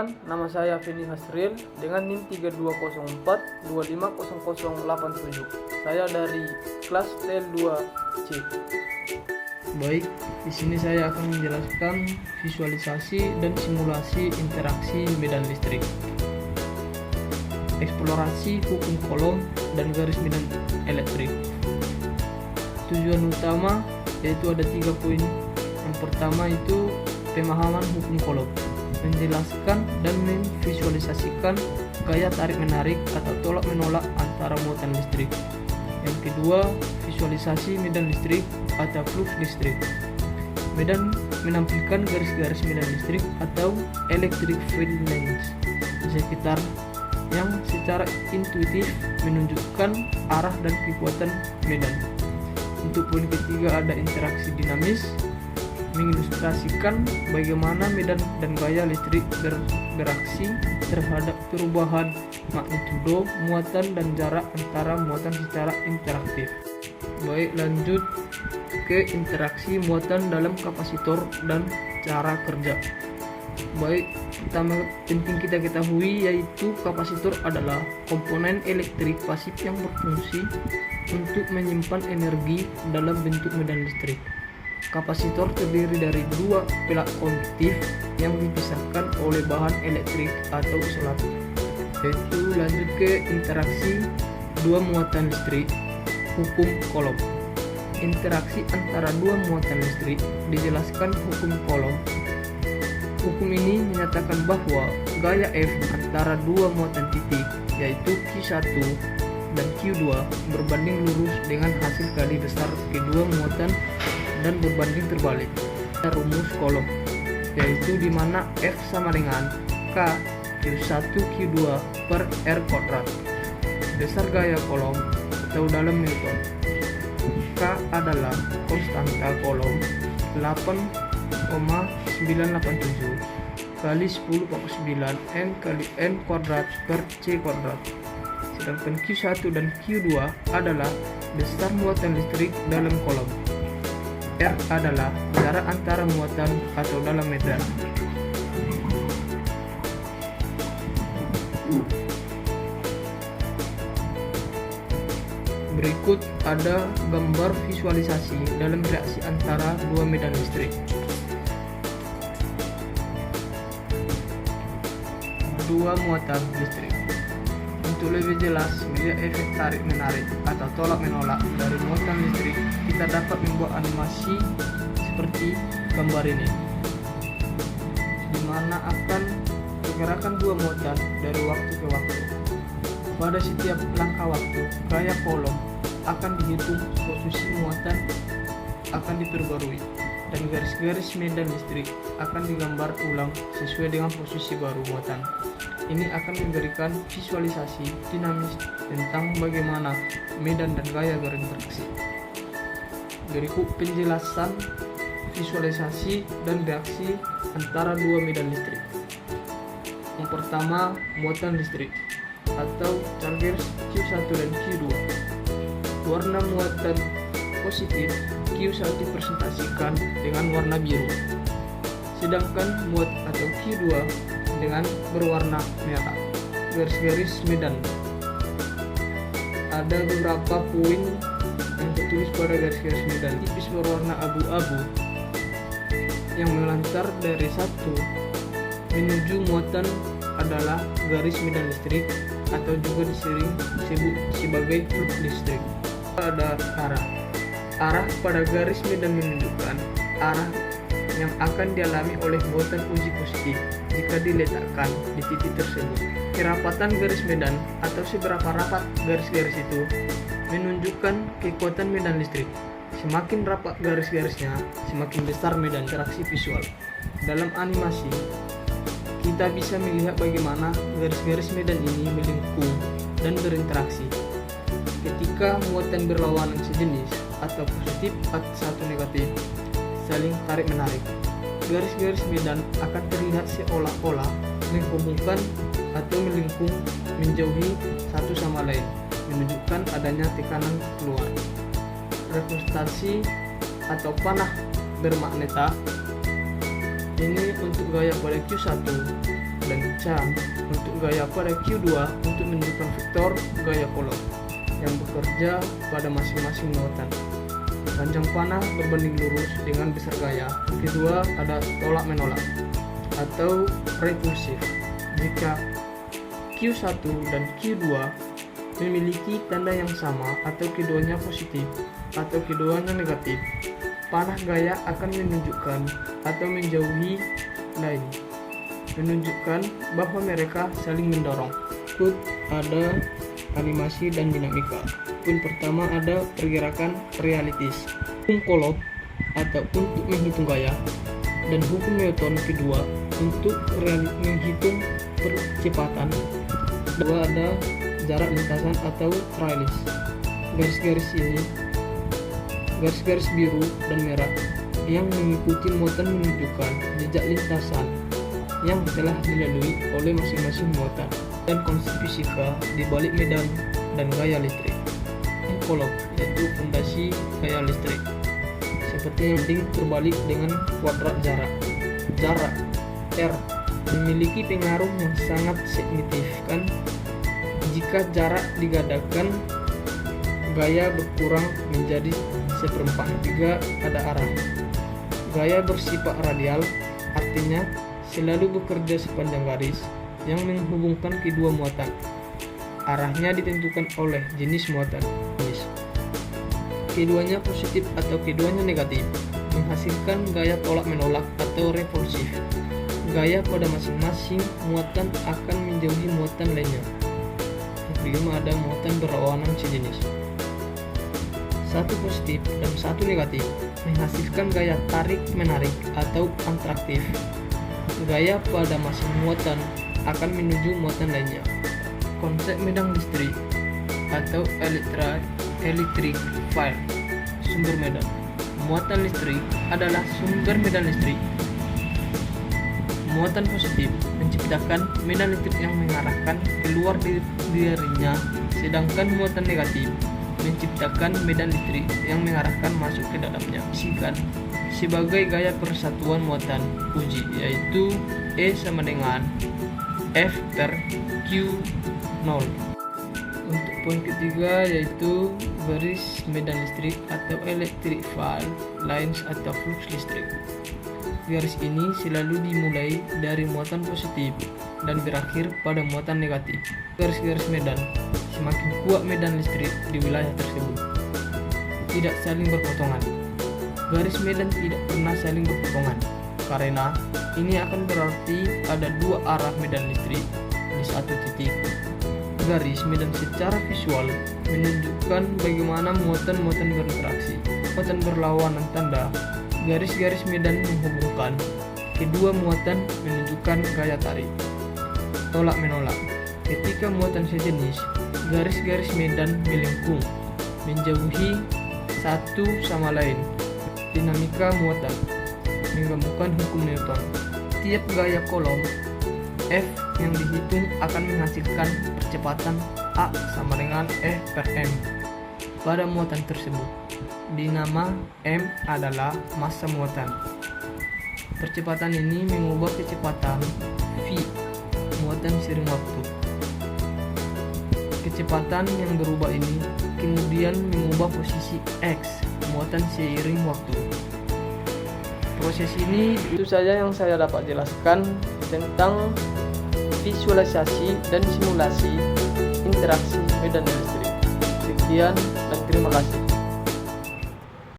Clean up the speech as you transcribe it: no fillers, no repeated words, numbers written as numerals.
Perkenalkan, nama saya Feni Hasril dengan NIM 3204250087. Saya dari kelas TL2C. Baik, di sini saya akan menjelaskan visualisasi dan simulasi interaksi medan listrik. Eksplorasi hukum Coulomb dan garis medan elektrik. Tujuan utama yaitu ada 3 poin. Yang pertama itu pemahaman hukum Coulomb, menjelaskan dan memvisualisasikan gaya tarik-menarik atau tolak-menolak antara muatan listrik. Yang kedua, visualisasi medan listrik atau flux listrik. Medan menampilkan garis-garis medan listrik atau electric field lines di sekitar yang secara intuitif menunjukkan arah dan kekuatan medan. Untuk poin ketiga ada interaksi dinamis, mengilustrasikan bagaimana medan dan gaya listrik beraksi terhadap perubahan magnitudo, muatan dan jarak antara muatan secara interaktif. Baik, lanjut ke interaksi muatan dalam kapasitor dan cara kerja. Baik, pertama penting kita ketahui yaitu kapasitor adalah komponen elektrik pasif yang berfungsi untuk menyimpan energi dalam bentuk medan listrik. Kapasitor terdiri dari 2 pelak konduktif yang dipisahkan oleh bahan elektrik atau isolator. Yaitu lanjut ke interaksi 2 muatan listrik, hukum Coulomb. Interaksi antara 2 muatan listrik dijelaskan hukum Coulomb. Hukum ini menyatakan bahwa gaya F antara 2 muatan titik yaitu Q1 dan Q2 berbanding lurus dengan hasil kali besar kedua muatan dan berbanding terbalik. Rumus Coulomb yaitu di mana F sama dengan K Q1 Q2 per R kuadrat. Besar gaya Coulomb atau dalam Newton. K adalah konstanta Coulomb 8,987 kali 10 pangkat 9 N kali N kuadrat per C kuadrat. Sedangkan Q1 dan Q2 adalah besar muatan listrik dalam Coulomb. R adalah jarak antara muatan atau dalam medan. Berikut ada gambar visualisasi dalam reaksi antara 2 medan listrik. 2 muatan listrik. Untuk lebih jelas melihat efek tarik-menarik atau tolak-menolak dari muatan listrik, kita dapat membuat animasi seperti gambar ini, di mana akan pergerakan 2 muatan dari waktu ke waktu. Pada setiap langkah waktu, gaya Coulomb akan dihitung, posisi muatan akan diperbarui, dan garis-garis medan listrik akan digambar ulang sesuai dengan posisi baru muatan. Ini akan memberikan visualisasi dinamis tentang bagaimana medan dan gaya berinteraksi. Berikut penjelasan visualisasi dan reaksi antara 2 medan listrik. Yang pertama, muatan listrik atau charges Q1 dan Q2. Warna muatan positif Q1 dipresentasikan dengan warna biru, sedangkan muatan atau Q2 dengan berwarna merah. Garis-garis medan. Ada beberapa poin yang tertulis pada garis-garis medan tipis berwarna abu-abu yang melancar dari satu menuju muatan adalah garis medan listrik atau juga disebut sebagai flux listrik. Ada arah pada garis medan menunjukkan arah yang akan dialami oleh muatan uji positif jika diletakkan di titik tersebut. Kerapatan garis medan atau seberapa rapat garis-garis itu menunjukkan kekuatan medan listrik. Semakin rapat garis-garisnya, semakin besar medan interaksi visual. Dalam animasi, kita bisa melihat bagaimana garis-garis medan ini melingkung dan berinteraksi. Ketika muatan berlawanan sejenis atau positif atau negatif, saling tarik-menarik, garis-garis medan akan terlihat seolah-olah menghubungkan atau melingkung, menjauhi satu sama lain, menunjukkan adanya tekanan keluar. Representasi atau panah bermagneta ini untuk gaya pada Q1 dan Chan untuk gaya pada Q2 untuk menunjukkan vektor gaya Coulomb yang bekerja pada masing-masing muatan. Panjang panah berbanding lurus dengan besar gaya. Kedua ada tolak menolak atau repulsif. Jika Q1 dan Q2 memiliki tanda yang sama atau keduanya positif atau keduanya negatif, panah gaya akan menunjukkan atau menjauhi lain, menunjukkan bahwa mereka saling mendorong. Ada animasi dan dinamika. Poin pertama ada pergerakan realitis. Hukum Coulomb atau untuk menghitung gaya, dan hukum Newton kedua untuk menghitung percepatan. Kedua ada jarak lintasan atau trailis. Garis-garis ini, garis-garis biru dan merah yang mengikuti muatan menunjukkan jejak lintasan yang telah dilalui oleh masing-masing muatan dan konsep fisika di balik medan dan gaya listrik. Coulomb yaitu fondasi gaya listrik, seperti yang ring terbalik dengan kuadrat jarak. Jarak R memiliki pengaruh yang sangat signifikan. Jika jarak digandakan, gaya berkurang menjadi 1/4 pada arah. Gaya bersifat radial, artinya selalu bekerja sepanjang garis yang menghubungkan kedua muatan. Arahnya ditentukan oleh jenis muatan. Keduanya positif atau keduanya negatif, menghasilkan gaya tolak menolak atau repulsif. Gaya pada masing-masing muatan akan menjauhi muatan lainnya. Yang kelima ada muatan berlawanan sejenis. Satu positif dan satu negatif menghasilkan gaya tarik menarik atau atraktif. Gaya pada masing muatan akan menuju muatan lainnya. Konsep medan listrik atau electric field. Sumber medan. Muatan listrik adalah sumber medan listrik. Muatan positif menciptakan medan listrik yang mengarahkan keluar darinya, sedangkan muatan negatif menciptakan medan listrik yang mengarahkan masuk ke dalamnya. Singkat, sebagai gaya persatuan muatan uji, yaitu E sama dengan F per Q0. Untuk poin ketiga yaitu garis medan listrik atau electric field lines atau flux listrik. Garis ini selalu dimulai dari muatan positif dan berakhir pada muatan negatif. Garis-garis medan, semakin kuat medan listrik di wilayah tersebut. Tidak saling berpotongan. Garis medan tidak pernah saling berpotongan, karena ini akan berarti ada dua arah medan listrik di satu titik. Garis medan secara visual menunjukkan bagaimana muatan-muatan berinteraksi. Muatan berlawanan tanda. Garis-garis medan menghubungkan kedua muatan menunjukkan gaya tarik. Tolak menolak. Ketika muatan sejenis, garis-garis medan melengkung, menjauhi satu sama lain. Dinamika muatan menggabungkan hukum Newton. Tiap gaya Coulomb F yang dihitung akan menghasilkan percepatan A sama dengan E per M pada muatan tersebut. Dinama M adalah massa muatan. Percepatan ini mengubah kecepatan V, muatan seiring waktu. Kecepatan yang berubah ini kemudian mengubah posisi X, muatan seiring waktu. Proses ini itu saja yang saya dapat jelaskan tentang visualisasi dan simulasi interaksi medan listrik. Sekian dan terima kasih.